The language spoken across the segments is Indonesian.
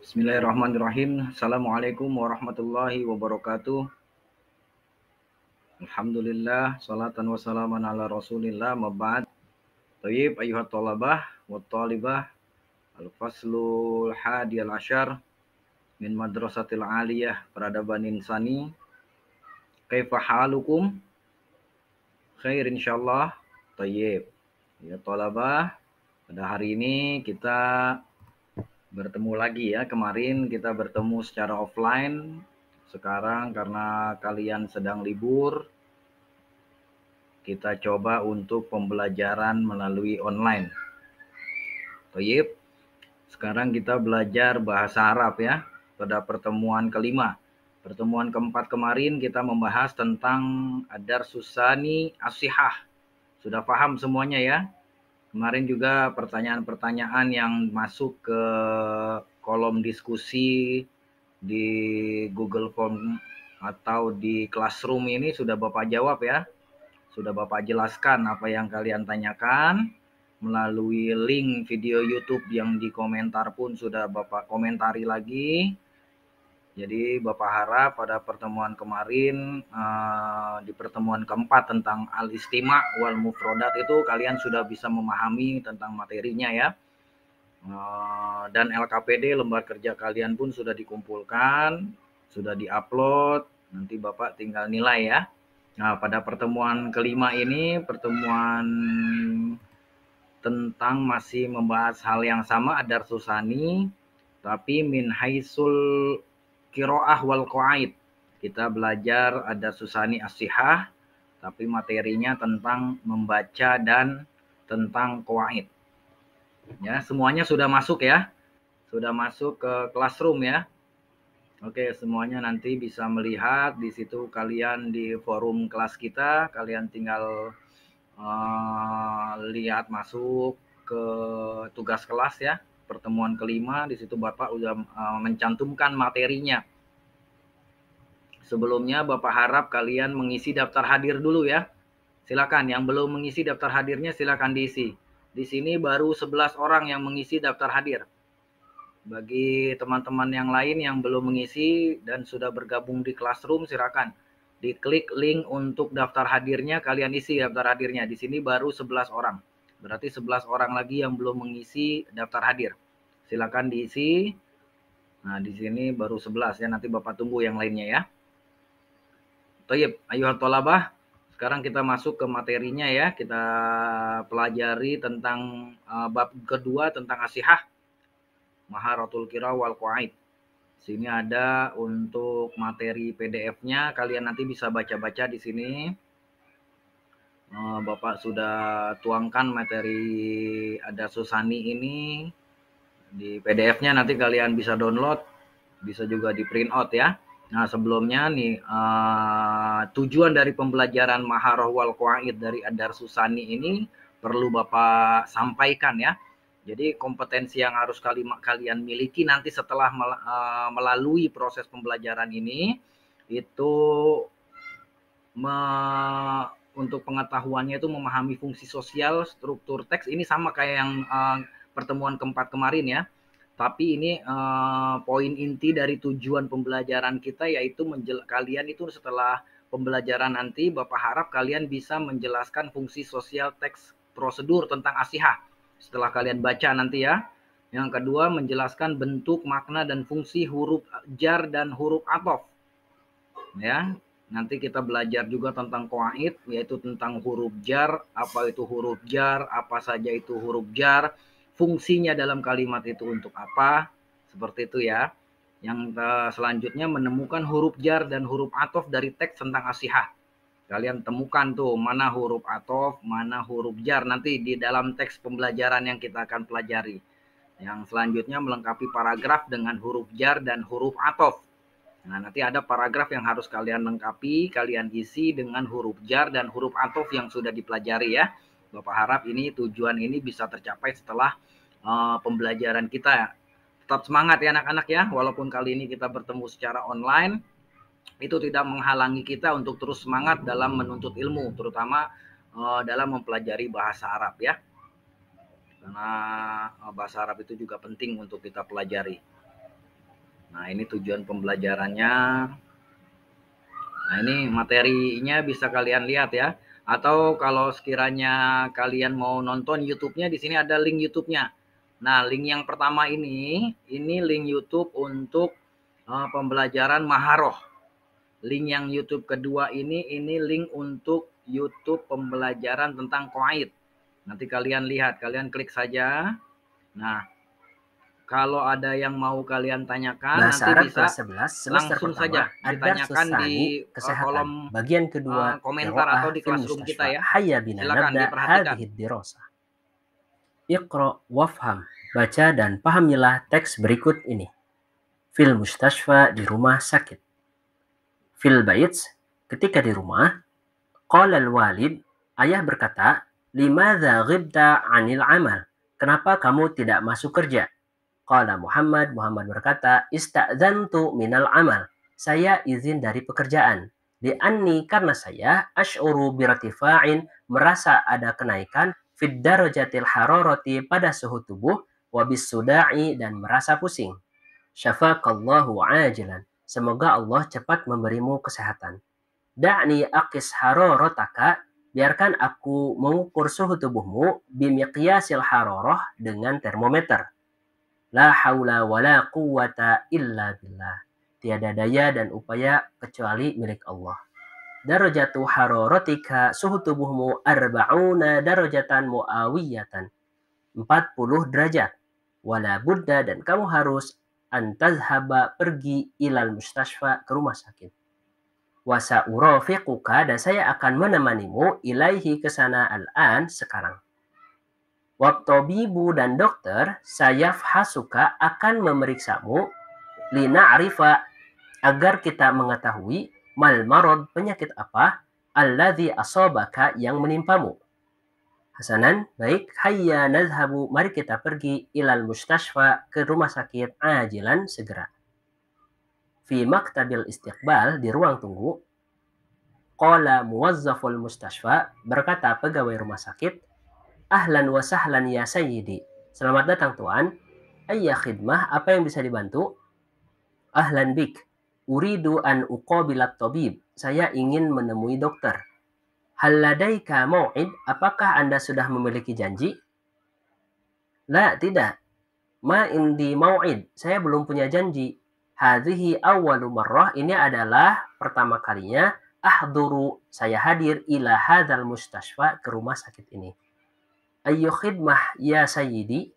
Bismillahirrahmanirrahim. Assalamualaikum warahmatullahi wabarakatuh. Alhamdulillah, salatan wassalaman ala rasulillah, mabad. Tayyib, ayuhat talabah, wa talibah, al-faslul hadiyal asyar, min madrasatil aliyah, peradaban insani. Kaifa halukum? Khair insyaallah. Tayyib. Ya talabah, pada hari ini kita bertemu lagi ya. Kemarin kita bertemu secara offline. Sekarang karena kalian sedang libur, kita coba untuk pembelajaran melalui online. Baik. Sekarang kita belajar bahasa Arab ya. Pada pertemuan kelima. Pertemuan keempat kemarin kita membahas tentang ad-darsus tsani as-sihah. Sudah paham semuanya ya? Kemarin juga pertanyaan-pertanyaan yang masuk ke kolom diskusi di Google Form atau di Classroom ini sudah Bapak jawab ya. Sudah Bapak jelaskan apa yang kalian tanyakan. Melalui link video YouTube yang di komentar pun sudah Bapak komentari lagi. Jadi Bapak harap pada pertemuan kemarin, di pertemuan keempat tentang al-istima' wal mufrodat itu kalian sudah bisa memahami tentang materinya ya. Dan LKPD lembar kerja kalian pun sudah dikumpulkan, sudah diupload, nanti Bapak tinggal nilai ya. Nah, pada pertemuan kelima ini, pertemuan tentang masih membahas hal yang sama, ad-darsus tsani, tapi min haisul qiraah wal qawaid. Kita belajar ad-darsus tsani as-sihah, tapi materinya tentang membaca dan tentang qawaid. Ya, semuanya sudah masuk ya. Sudah masuk ke Classroom ya. Oke, semuanya nanti bisa melihat di situ kalian di forum kelas kita, kalian tinggal lihat masuk ke tugas kelas ya. Pertemuan kelima di situ Bapak udah mencantumkan materinya. Sebelumnya Bapak harap kalian mengisi daftar hadir dulu ya. Silakan yang belum mengisi daftar hadirnya silakan diisi. Di sini baru 11 orang yang mengisi daftar hadir. Bagi teman-teman yang lain yang belum mengisi dan sudah bergabung di Classroom, silakan diklik link untuk daftar hadirnya, kalian isi daftar hadirnya. Di sini baru 11 orang. Berarti 11 orang lagi yang belum mengisi daftar hadir. Silakan diisi. Nah, di sini baru 11 ya, nanti Bapak tunggu yang lainnya ya. Thayyib, ayuhat thalabah. Sekarang kita masuk ke materinya ya. Kita pelajari tentang bab kedua tentang asihah. Maharatul qira wal qawaid. Sini ada untuk materi PDF-nya, kalian nanti bisa baca-baca di sini. Bapak sudah tuangkan materi ad-darsus tsani ini di PDF-nya, nanti kalian bisa download, bisa juga di print out ya. Nah, sebelumnya nih tujuan dari pembelajaran maharah wal qawaid dari ad-darsus tsani ini perlu Bapak sampaikan ya. Jadi kompetensi yang harus kalian miliki nanti setelah melalui proses pembelajaran ini itu untuk pengetahuannya itu memahami fungsi sosial, struktur teks. Ini sama kayak yang pertemuan keempat kemarin ya. Tapi ini poin inti dari tujuan pembelajaran kita yaitu kalian itu setelah pembelajaran nanti Bapak harap kalian bisa menjelaskan fungsi sosial teks prosedur tentang asihah. Setelah kalian baca nanti ya. Yang kedua menjelaskan bentuk, makna dan fungsi huruf jar dan huruf athof. Ya, nanti kita belajar juga tentang qawaid, yaitu tentang huruf jar, apa itu huruf jar, apa saja itu huruf jar, fungsinya dalam kalimat itu untuk apa, seperti itu ya. Yang selanjutnya menemukan huruf jar dan huruf athof dari teks tentang asihah. Kalian temukan tuh mana huruf athof, mana huruf jar nanti di dalam teks pembelajaran yang kita akan pelajari. Yang selanjutnya melengkapi paragraf dengan huruf jar dan huruf athof. Nah, nanti ada paragraf yang harus kalian lengkapi, kalian isi dengan huruf jar dan huruf athof yang sudah dipelajari ya. Bapak harap ini tujuan ini bisa tercapai setelah pembelajaran kita. Tetap semangat ya anak-anak ya, walaupun kali ini kita bertemu secara online, itu tidak menghalangi kita untuk terus semangat dalam menuntut ilmu, terutama dalam mempelajari bahasa Arab ya. Karena bahasa Arab itu juga penting untuk kita pelajari. Nah, ini tujuan pembelajarannya. Nah, ini materinya bisa kalian lihat ya. Atau kalau sekiranya kalian mau nonton YouTube-nya, di sini ada link YouTube-nya. Nah, link yang pertama ini link YouTube untuk pembelajaran Maharoh. Link yang YouTube kedua ini link untuk YouTube pembelajaran tentang Qawaid. Nanti kalian lihat, kalian klik saja. Nah, kalau ada yang mau kalian tanyakan, Bahasa nanti Arab bisa kelas 11 semester langsung pertama, saja Ad-Dars ditanyakan Tsani, di kesehatan. kolom Bagian kedua, komentar atau qiraah di fil classroom kita mustashfa. ya. Hayya bina Silakan nabda diperhatikan. hadhihi dirasah. Iqra wafham. Baca dan pahamilah teks berikut ini. Fil mustashfa, di rumah sakit. Fil baits, ketika di rumah. Qala al-walid, ayah berkata, limadza ghibta 'anil amal? Kenapa kamu tidak masuk kerja? Qala Muhammad, Muhammad berkata, ista'dzantu minal amal. Saya izin dari pekerjaan. Li'anni, karena saya, ash'uru birtifa'in, merasa ada kenaikan, fid darajatil hararati, pada suhu tubuh, wabis suda'i, dan merasa pusing. Syafaqallahu ajilan. Semoga Allah cepat memberimu kesehatan. Da'ni aqis hararotaka, biarkan aku mengukur suhu tubuhmu bimiqyasil hararah, dengan termometer. La haula wala quwwata illa billah. Tiada daya dan upaya kecuali milik Allah. Darajatu hararatika, suhu tubuhmu arba'una darajatan muawiyatan, 40 derajat. Wala budda, dan kamu harus antazhaba, pergi, ilal mustashfa, ke rumah sakit. Wasa urafiquka, dan saya akan menemanimu, ilaihi, ke sana, al-an, sekarang. Wabtobibu, dan dokter, sayafhasuka, akan memeriksamu, lina'rifa, agar kita mengetahui, mal marad, penyakit apa, alladzi asabaka, yang menimpamu. Hasanan, baik, hayya nadhhabu, mari kita pergi, ilal mustashfa, ke rumah sakit, ajilan, segera. Fi maktabil istiqbal, di ruang tunggu. Qala muwazzaful mustashfa, berkata pegawai rumah sakit, ahlan wa sahlan ya sayyidi, selamat datang tuan. Ayya khidmah, apa yang bisa dibantu? Ahlan bik, uridu an uqabilat tabib, saya ingin menemui dokter. Hal ladaika mau'id, apakah Anda sudah memiliki janji? La, tidak. Ma indi mau'id, saya belum punya janji. Hadhihi awwalu marrah, ini adalah pertama kalinya, ahduru, saya hadir, ila hadzal mustashfa, ke rumah sakit ini. Ayyu khidmah ya sayyidi,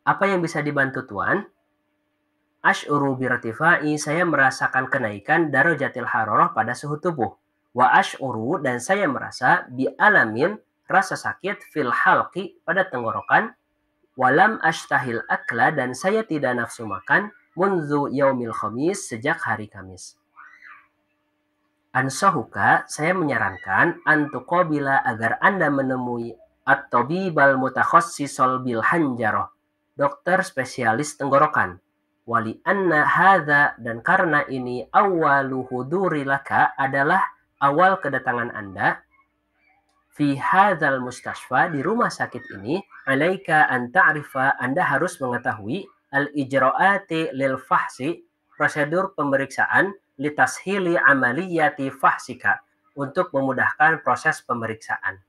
apa yang bisa dibantu tuan? Ash'uru birtifa'i, saya merasakan kenaikan darajatil hararah, pada suhu tubuh. Wa ash'uru, dan saya merasa, bi alamin, rasa sakit, fil halqi, pada tenggorokan. Walam ashtahil akla, dan saya tidak nafsu makan, munzu yaumil khamis, sejak hari Kamis. Ansahuka, saya menyarankan, antuqabila, agar Anda menemui at-tabibal mutakhassisal bil hanjarah, dokter spesialis tenggorokan. Wali anna hadza, dan karena ini, awwalu huduri laka, adalah awal kedatangan Anda, fi hadzal mustashfa, di rumah sakit ini, alaika an ta'rifa, Anda harus mengetahui, al-ijra'ati lil fahsi, prosedur pemeriksaan, litashili amaliyati fahsika, untuk memudahkan proses pemeriksaan.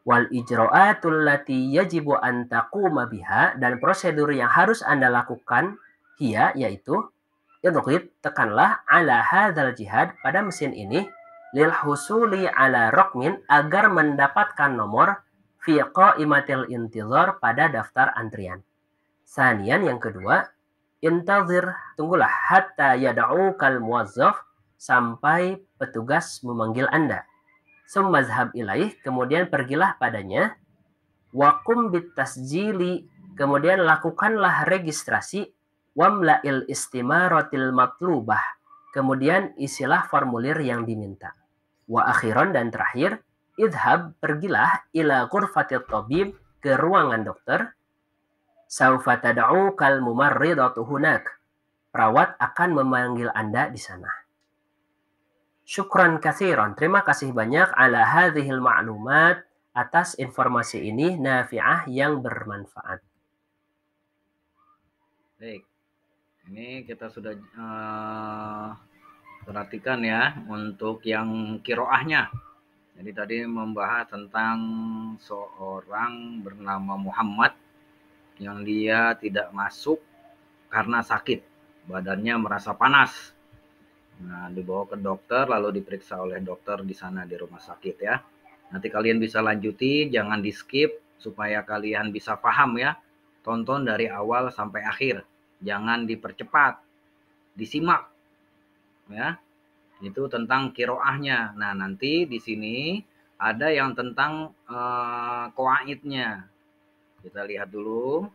Wal ijra'atul lati yajibu an taquma biha, dan prosedur yang harus Anda lakukan, hiya, yaitu, idghid, tekanlah, ala hadzal jihad, pada mesin ini, lil husuli ala raqmin, agar mendapatkan nomor, fi qaimatil intizar, pada daftar antrian. Sanian, yang kedua, intazir, tunggulah, hatta yad'ukal muwazzaf, sampai petugas memanggil Anda. Summazhab ilaih, kemudian pergilah padanya. Waqum bitasjili, kemudian lakukanlah registrasi. Wamla'il istimaratil matlubah, kemudian isilah formulir yang diminta. Wa akhiran, dan terakhir, idhab, pergilah, ila ghurfatit tabib, ke ruangan dokter. Saufa tad'ukal mumarridatu hunak, perawat akan memanggil Anda di sana. Syukran katsiran, terima kasih banyak, ala hadhil ma'lumat, atas informasi ini, nafi'ah, yang bermanfaat. Baik. Ini kita sudah perhatikan ya untuk yang kiroahnya. Jadi tadi membahas tentang seorang bernama Muhammad yang dia tidak masuk karena sakit, badannya merasa panas. Nah, dibawa ke dokter lalu diperiksa oleh dokter di sana di rumah sakit ya. Nanti kalian bisa lanjuti, jangan di skip supaya kalian bisa paham ya. Tonton dari awal sampai akhir, jangan dipercepat, disimak ya. Itu tentang kiroahnya. Nah, nanti di sini ada yang tentang qawaidnya. Kita lihat dulu.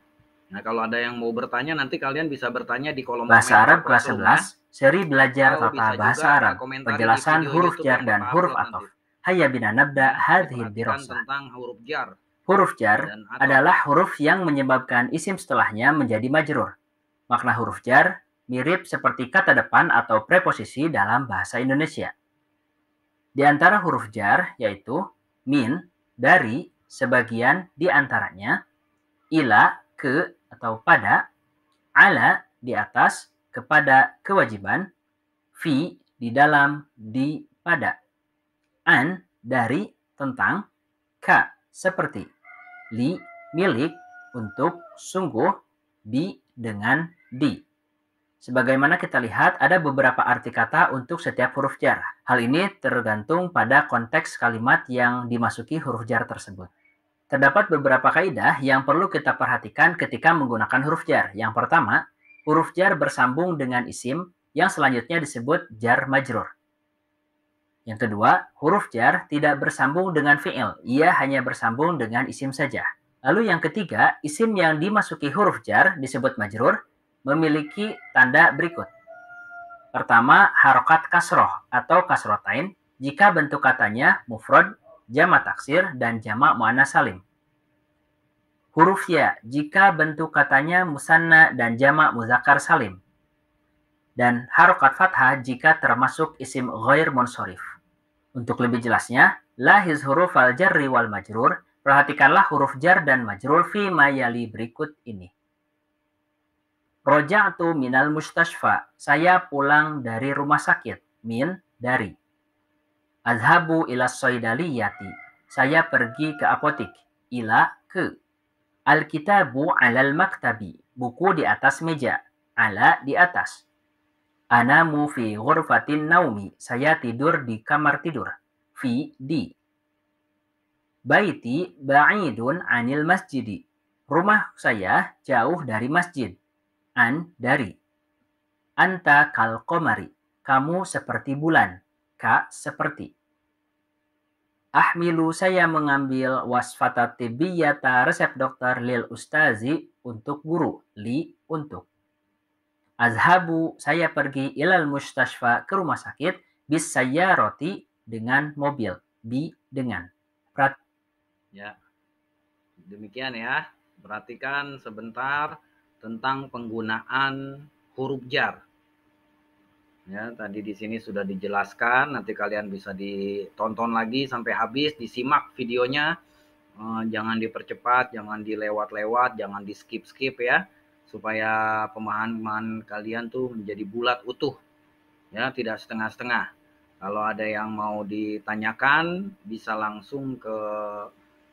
Nah, kalau ada yang mau bertanya, nanti kalian bisa bertanya di kolom Bahasa komentar Arab kelas Classroom ya. 11, seri belajar Atau tata bisa bahasa juga Arab, komentari di penjelasan video huruf YouTube jar yang dan Bapak huruf upload atof. nanti. Hayya bina nabda Ya, hadhihi diperhatikan dirasah. tentang huruf jar Huruf jar dan atof. adalah huruf yang menyebabkan isim setelahnya menjadi majrur. Makna huruf jar mirip seperti kata depan atau preposisi dalam bahasa Indonesia. Di antara huruf jar yaitu min, dari, sebagian di antaranya, ila, ke atau pada, ala, di atas, kepada, kewajiban, fi, di dalam, di, pada, an, dari, tentang, ka, seperti, li, milik, untuk, sungguh, bi, dengan, di. Sebagaimana kita lihat, ada beberapa arti kata untuk setiap huruf jar. Hal ini tergantung pada konteks kalimat yang dimasuki huruf jar tersebut. Terdapat beberapa kaidah yang perlu kita perhatikan ketika menggunakan huruf jar. Yang pertama, huruf jar bersambung dengan isim yang selanjutnya disebut jar majrur. Yang kedua, huruf jar tidak bersambung dengan fi'il, ia hanya bersambung dengan isim saja. Lalu yang ketiga, isim yang dimasuki huruf jar disebut majrur, memiliki tanda berikut. Pertama, harokat kasroh atau kasrotain jika bentuk katanya mufrad, jamak taksir, dan jamak muannas salim. Huruf ya jika bentuk katanya musanna dan jamak muzakkar salim. Dan harokat fathah jika termasuk isim ghair munsorif. Untuk lebih jelasnya, lahiz huruf al jarri wal majrur, perhatikanlah huruf jar dan majrur fi mayali berikut ini. Roja'tu minal mustashfa. Saya pulang dari rumah sakit. Min, dari. Azhabu ila soidaliyati. Saya pergi ke apotik. Ila, ke. Alkitabu alal maktabi. Buku di atas meja. Ala, di atas. Anamu fi ghurfatin naumi. Saya tidur di kamar tidur. Fi, di. Baiti ba'idun anil masjidi. Rumah saya jauh dari masjid. An, dari. Anta kal qamari. Kamu seperti bulan. Ka, seperti. Ahmilu, saya mengambil wasfata tibbiyata, resep dokter, lil ustazi, untuk guru. Li, untuk. Azhabu, saya pergi, ilal mustashfa, ke rumah sakit, bis sayyarati, dengan mobil. Bi, dengan. Ya, demikian ya. Perhatikan sebentar tentang penggunaan huruf jar. Ya, tadi di sini sudah dijelaskan, nanti kalian bisa ditonton lagi sampai habis, disimak videonya. Jangan dipercepat, jangan dilewat-lewat, jangan di skip-skip ya, supaya pemahaman kalian tuh menjadi bulat utuh ya, tidak setengah-setengah. Kalau ada yang mau ditanyakan bisa langsung ke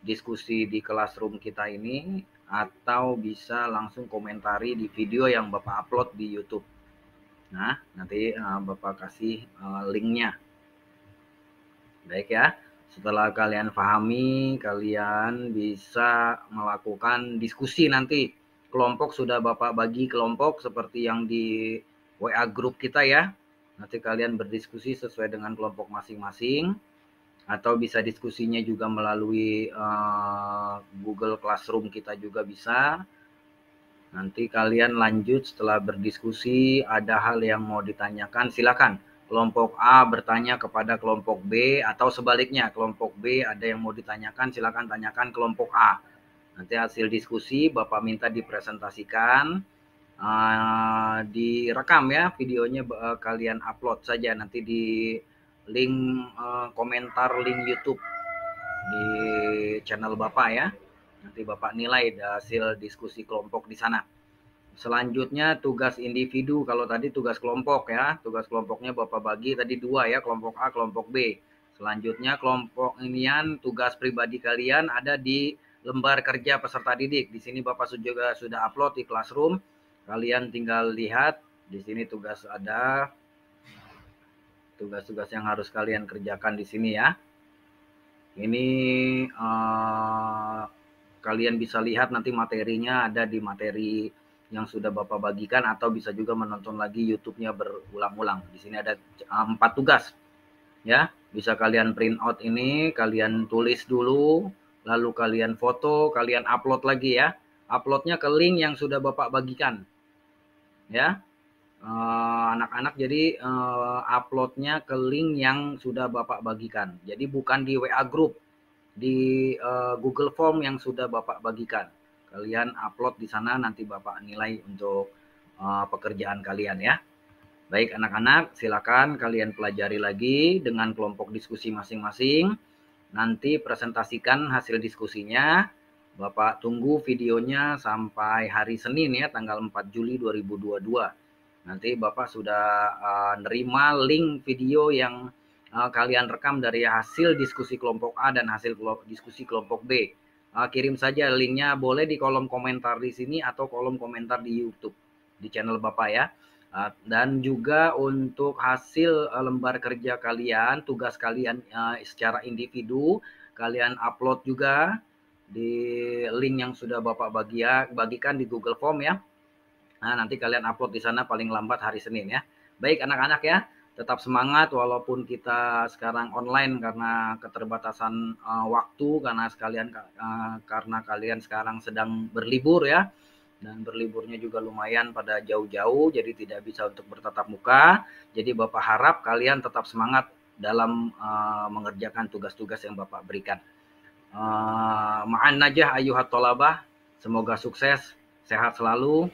diskusi di Classroom kita ini, atau bisa langsung komentari di video yang Bapak upload di YouTube. Nah, nanti Bapak kasih linknya. Baik ya. Setelah kalian pahami, kalian bisa melakukan diskusi nanti. Kelompok sudah Bapak bagi kelompok seperti yang di WA grup kita ya. Nanti kalian berdiskusi sesuai dengan kelompok masing-masing. Atau bisa diskusinya juga melalui Google Classroom kita juga bisa. Nanti kalian lanjut setelah berdiskusi, ada hal yang mau ditanyakan, silakan. Kelompok A bertanya kepada kelompok B, atau sebaliknya, kelompok B ada yang mau ditanyakan, silakan tanyakan kelompok A. Nanti hasil diskusi Bapak minta dipresentasikan, direkam ya videonya, kalian upload saja nanti di link komentar link YouTube di channel Bapak ya. Nanti Bapak nilai hasil diskusi kelompok di sana. Selanjutnya tugas individu, kalau tadi tugas kelompok ya, tugas kelompoknya Bapak bagi tadi 2 ya, kelompok A, kelompok B. Selanjutnya kelompok inian tugas pribadi kalian ada di lembar kerja peserta didik. Di sini Bapak juga sudah upload di Classroom. Kalian tinggal lihat, di sini tugas ada tugas-tugas yang harus kalian kerjakan di sini ya. Ini kalian bisa lihat nanti materinya ada di materi yang sudah Bapak bagikan, atau bisa juga menonton lagi YouTube-nya berulang-ulang. Di sini ada 4 tugas. Ya, bisa kalian print out ini, kalian tulis dulu, lalu kalian foto, kalian upload lagi ya. Uploadnya ke link yang sudah Bapak bagikan. Ya. Anak-anak jadi uploadnya ke link yang sudah Bapak bagikan. Jadi bukan di WA group, di Google Form yang sudah Bapak bagikan. Kalian upload di sana, nanti Bapak nilai untuk pekerjaan kalian ya. Baik anak-anak, silakan kalian pelajari lagi dengan kelompok diskusi masing-masing. Nanti presentasikan hasil diskusinya. Bapak tunggu videonya sampai hari Senin ya, tanggal 4 Juli 2022. Nanti Bapak sudah nerima link video yang kalian rekam dari hasil diskusi kelompok A dan hasil diskusi kelompok B. Kirim saja linknya, boleh di kolom komentar di sini atau kolom komentar di YouTube, di channel Bapak ya. Dan juga untuk hasil lembar kerja kalian, tugas kalian secara individu, kalian upload juga di link yang sudah Bapak bagikan di Google Form ya. Nah, nanti kalian upload di sana paling lambat hari Senin ya. Baik anak-anak ya, tetap semangat walaupun kita sekarang online karena keterbatasan waktu, karena kalian sekarang sedang berlibur ya. Dan berliburnya juga lumayan pada jauh-jauh, jadi tidak bisa untuk bertatap muka. Jadi Bapak harap kalian tetap semangat dalam mengerjakan tugas-tugas yang Bapak berikan. Ma'an najah ayuhat tolabah, semoga sukses, sehat selalu.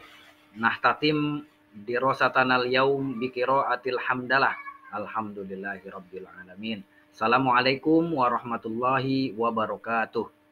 Nahtatim dirosatanal yaum biqiraatil hamdalah. Alhamdulillahirabbil alamin. Assalamualaikum warahmatullahi wabarakatuh.